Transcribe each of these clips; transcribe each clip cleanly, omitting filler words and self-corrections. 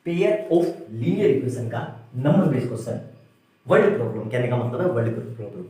Pair of linear equation का number based question. Word problem कहने का मतलब है वर्ड प्रॉब्लम।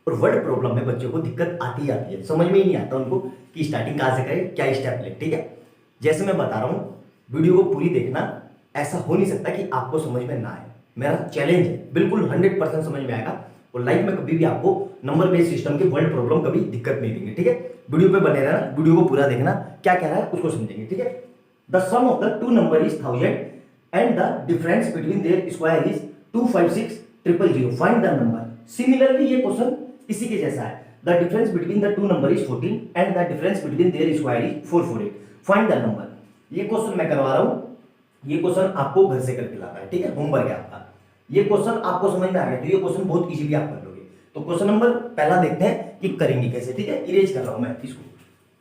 और वर्ड प्रॉब्लम में बच्चों को दिक्कत आती है, समझ में ही नहीं आता उनको कि स्टार्टिंग कहाँ से करें, क्या स्टेप ले। ठीक है, जैसे मैं बता रहा हूँ, वीडियो को पूरी देखना। ऐसा हो नहीं सकता कि आपको समझ में ना आए। मेरा चैलेंज है, बिल्कुल 100% समझ में आएगा। और लाइफ में कभी भी आपको नंबर बेस्ड सिस्टम के वर्ड प्रॉब्लम कभी दिक्कत नहीं देंगे। ठीक है, वीडियो पे बने रहना, वीडियो को पूरा देखना, क्या कह रहा है उसको समझेंगे। ठीक है, the sum of the two number is 1000 and the difference between their square is 256,000. Find the number. Similarly ये क्वेश्चन इसी के जैसा है। The difference between the two number is 14 and the difference between their square is 448. Find the number. ये question मैं करवा रहा हूँ, ये क्वेश्चन आपको घर से करके लाना है। ठीक है, होमवर्क है आपका। ये क्वेश्चन आपको समझ में आ गया तो ये क्वेश्चन बहुत इजीली आप कर लोगे। तो क्वेश्चन नंबर पहला देखते हैं कि करेंगे कैसे। ठीक है, इरेज कर रहा हूं मैं इसको।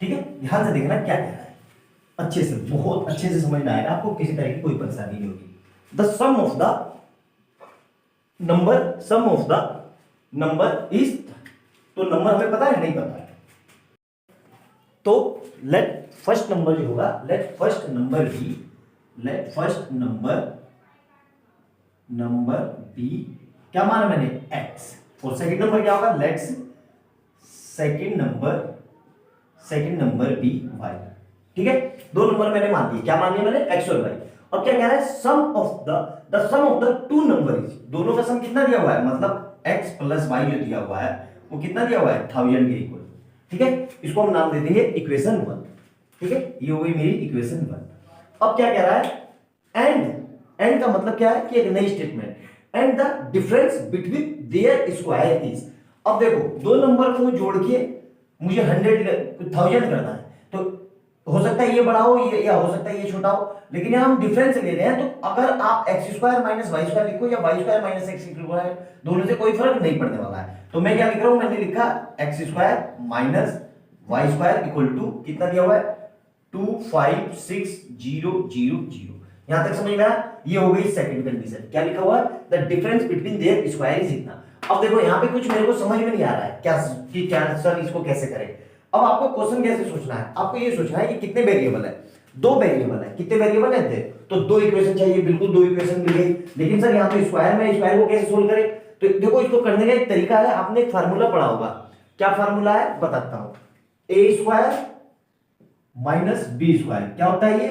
ठीक है, ध्यान से देखना क्या कह रहा है, अच्छे से, बहुत अच्छे से समझ में आएगा आपको, किसी तरह की कोई परेशानी नहीं होगी। The sum of the number is, तो नंबर हमें पता है नहीं पता है, तो लेट फर्स्ट नंबर जो होगा, लेट फर्स्ट नंबर बी, क्या माना मैंने, एक्स। और सेकंड नंबर क्या होगा, let's second number be y. ठीक है, दो नंबर मैंने मान दिए, क्या मान लिया मैंने, एक्स और वाई। अब क्या कह रहा है, sum of the two number is, दोनों का सम कितना दिया हुआ है, मतलब एक्स प्लस वाई जो दिया हुआ है वो कितना दिया हुआ है, 1000 के इक्वल। ठीक है, इसको हम नाम दे देंगे इक्वेशन 1। ठीक है, ये हो गई मेरी इक्वेशन 1। अब क्या कह रहा है, एंड का मतलब क्या है कि एक नई statement, and the difference between their square is. अब देखो, दो नंबर को जोड़ के मुझे 1000 करना है, तो हो सकता है ये बड़ा हो या हो सकता है ये छोटा हो, लेकिन यहां हम डिफरेंस ले रहे हैं। तो अगर आप x square minus y square लिखो या y square minus x square, दोनों से कोई फर्क नहीं पड़ने वाला है। तो मैं क्या लिख रहा हूं, मैंने लिखा x square minus y square equal to कितना दिया हुआ है, 256,000। यहां तक समझ में आया। ये हो गई सेकंड कंडीशन। क्या लिखा हुआ है, the difference between their square is इतना। अब देखो यहां पे कुछ मेरे को समझ में नहीं आ रहा है क्या सर इसको कैसे करें। अब आपको क्वेश्चन कैसे सोचना है, आपको ये सोचना है कि कितने वेरिएबल है, दो वेरिएबल है। कितने वेरिएबल है, तो दो इक्वेशन चाहिए, बिल्कुल दो इक्वेशन मिल गई। लेकिन सर यहाँ पे स्क्वायर में, स्क्वायर को कैसे सोल्व करें, तो देखो इसको करने का एक तरीका है। आपने एक फार्मूला पढ़ा होगा, क्या फार्मूला है बताता हूं, ए स्क्वायर माइनस बी स्क्वायर। क्या होता है ये,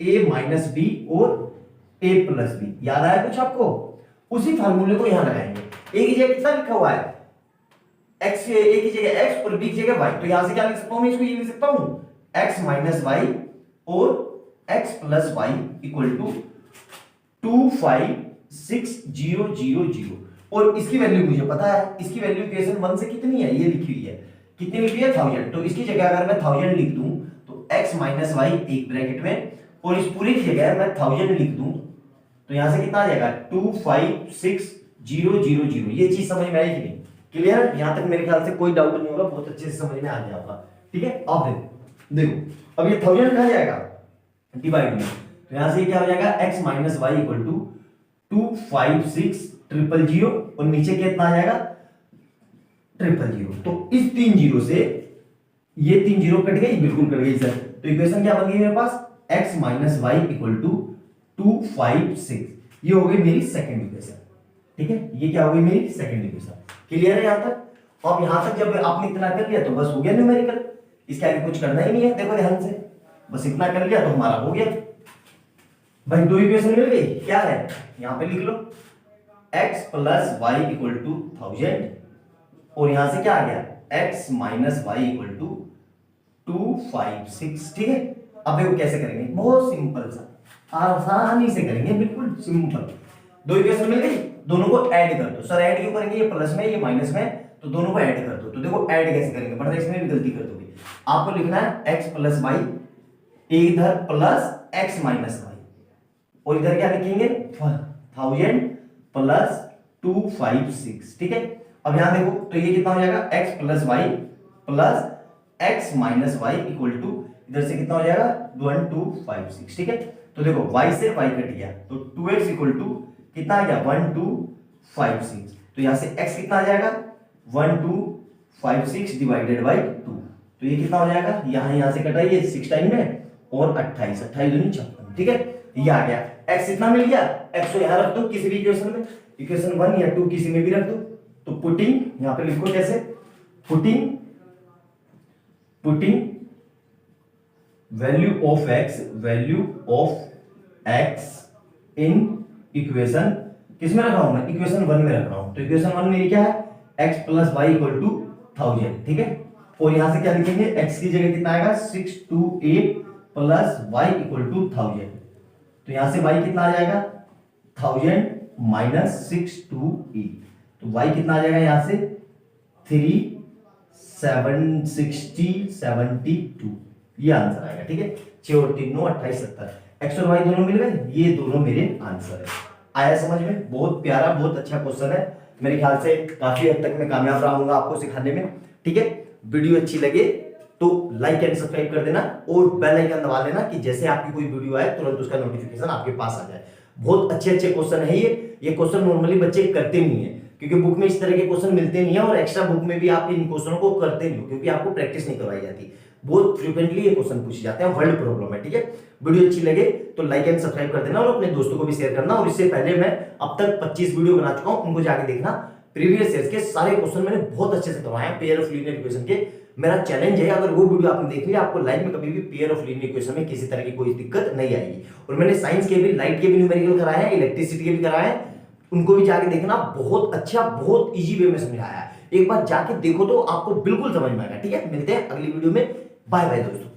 ए माइनस बी और ए प्लस बी। याद आया कुछ आपको, उसी फार्मूले को यहां लगाएंगे। ए की जगह कितना लिखा हुआ है, एक्स, ए की जगह एक्स और बी की जगह वाई। तो यहां से क्या लिख सकता हूं मैं, इसको ये लिख सकता हूं, एक्स माइनस वाई और x plus y equal to 256,000। और इसकी वैल्यू मुझे पता है, इसकी वैल्यू इक्वेशन 1 से कितनी है, ये लिखी हुई है, कितनी लिखी है, 1000। तो इसकी जगह अगर मैं 1000 लिख दूं तो एक्स माइनस वाई एक ब्रैकेट में, और इस पूरी की जगह मैं 1000 लिख दूं तो यहां से कितना आ जाएगा, 256,000। ये चीज समझ में आई कि नहीं, क्लियर। यहां तक मेरे ख्याल से कोई डाउट नहीं होगा, बहुत अच्छे से समझ में आ गया आपका। ठीक है, अब देखो अब ये 1000 कहां जाएगा, डिवाइड में। तो यहां से क्या हो जाएगा, x minus y equal to 256,000 और नीचे कितना आ जाएगा, 000। तो इस 3 जीरो से ये 3 जीरो कट गई, बिल्कुल कट गई सर। तो इक्वेशन क्या बन गई मेरे पास, x minus y equal to 256। ये हो गई मेरी सेकंड इक्वेशन। ठीक है, ये क्या हो गई मेरी सेकंड इक्वेशन। क्लियर है यहां तक। अब यहां तक जब आपने इतना कर लिया तो बस हो गया न्यूमेरिकल, इसके आगे कुछ करना ही नहीं है। देखो ध्यान से, बस इतना कर लिया तो हमारा हो गया भाई। दो इक्वेशन मिल गई, क्या है, यहां पे लिख लो x plus y equal to 1000 और यहां से क्या आ गया, x minus y equal to 256। ठीक है, अब देखो कैसे करेंगे, बहुत सिंपल सा, आसानी से करेंगे, बिल्कुल सिंपल। दो इक्वेशन मिल गई, दोनों को ऐड कर दो। सर ऐड क्यों करेंगे, ये प्लस में ये माइनस में, तो दोनों को ऐड कर दो। तो देखो ऐड कैसे करेंगे, वरना इसमें भी गलती कर दोगे। आपको लिखना है x प्लस वाई, इधर प्लस x माइनस वाई, और इधर क्या लिखेंगे, 1000 प्लस 256। ठीक है, अब यहां देखो तो ये कितना हो जाएगा, x plus y plus x minus y equal to, इधर से कितना हो जाएगा, 1256। ठीक है, तो देखो y से y कट गया तो 2x इक्वल टू कितना आ गया, 1256। तो यहां से x कितना आ जाएगा, 1256 डिवाइडेड बाई 2। तो ये कितना हो जाएगा, यहां से कटा ये 6 टाइम में और 28 दूनी 56। ठीक है, ये आ गया, x इतना मिल गया, x को यहां रख दो किसी भी इक्वेशन में, इक्वेशन 1 या 2 किसी में भी रख दो। तो पुटिंग यहां पे लिखो कैसे, putting value of x in equation, किसमें रख रहा हूं मैं, इक्वेशन 1 में रख रहा हूं। तो इक्वेशन 1 मेरी क्या है, x plus y equal to 1000, ठीक है। और यहां से क्या लिखेंगे, x की जगह कितना आएगा 628 प्लस वाई इक्वल टू 1000। तो यहां से y कितना आ जाएगा 1000 माइनस 628, तो y कितना आ जाएगा यहां से 3760 ये आंसर आएगा, ठीक है। 6 और 3 9 28 70, x और y दोनों मिल गए, ये दोनों मेरे आंसर है। आया समझ में, बहुत प्यारा बहुत अच्छा क्वेश्चन है, मेरे ख्याल से काफी हद तक मैं कामयाब रहूंगा आपको सिखाने में, ठीक है। वीडियो अच्छी लगे तो लाइक एंड सब्सक्राइब कर देना और बेल आइकन दबा लेना कि जैसे आपकी कोई वीडियो आए तुरंत उसका नोटिफिकेशन आपके पास आ जाए। बहुत अच्छे अच्छे क्वेश्चन है ये क्वेश्चन नॉर्मली बच्चे करते नहीं है, क्योंकि बुक में इस तरह के क्वेश्चन मिलते नहीं है, और एक्स्ट्रा बुक में भी आप इन क्वेश्चनों को करते नहीं हो क्योंकि आपको प्रैक्टिस नहीं करवाई जाती। बहुत फ्रीक्वेंटली ये क्वेश्चन पूछे जाते हैं, वर्ल्ड प्रॉब्लम है, ठीक है। वीडियो अच्छी लगे तो लाइक एंड सब्सक्राइब कर देना और अपने दोस्तों को भी शेयर करना। और इससे पहले मैं अब तक 25 वीडियो बना चुका हूं, उनको जाके देखना। प्रीवियस ईयर्स के सारे क्वेश्चन मैंने बहुत अच्छे से करवाए हैं पेयर ऑफ लीनियर इक्वेशन के। मेरा चैलेंज है, अगर वो वीडियो आपने देख लिया आपको लाइफ में कभी भी पेयर ऑफ लीनियर इक्वेशन में किसी तरह की कोई दिक्कत नहीं आएगी। और मैंने साइंस के भी, लाइट के भी न्यूमेरिकल कराए हैं, इलेक्ट्रिसिटी के भी कराए हैं, उनको भी जाके देखना। बहुत अच्छा बहुत इजी वे में समझाया है, एक बार जाके देखो तो आपको बिल्कुल समझ में आएगा, ठीक है। मिलते हैं अगली वीडियो में, बाय बाय दोस्तों।